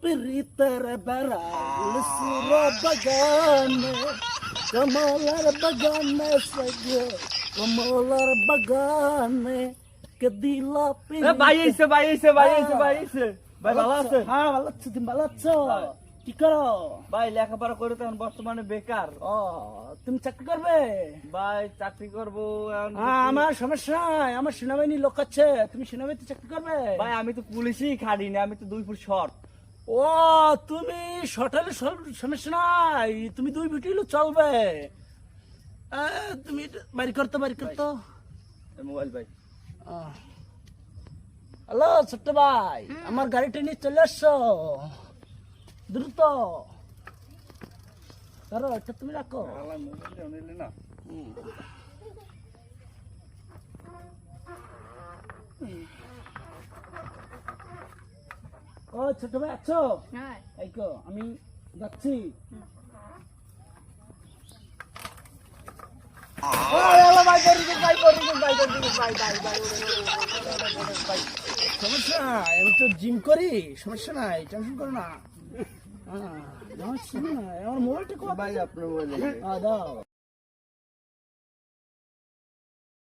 পিরিতের বেড়া লিসুর বাগানে কমলার বাগানে সগে কমলার বাগানে কে দিলা ভাই আইছে ভাই ভালো আছে? হ্যাঁ ভালো আছো, তুমি ভালো আছো? কি করো ভাই লেখাপড়া করে তখন বর্তমানে বেকার। ও তুমি চাকরি করবে? ভাই চাকরি করবো এখন। আমার সমস্যা নাই, আমার সেনাবাহিনী লোক আছে, তুমি সেনাবাহিনীতে চাকরি করবে? ভাই আমি তো পুলিশই খাড়ি না, আমি তো 2 ফুট শর্ট। ও তুমি সটালে সমস্যা নাই, তুমি 2 বিটিলো চলবে। তুমি বাড়ি করতো মোবাইল ভাই। হ্যালো ছোট্ট ভাই, আমার গাড়িটা নিয়ে চলে আসছো দ্রুত। ধরো এটা তুমি রাখো। না ও ছোট ভাই আছো? এই কো আমি যাচ্ছি। সমস্যা নাই, আমি তো জিম করি, সমস্যা নাই, টেনশন করো না। আমার মোবাইলটা ভাই আপনার মোবাইল দাও।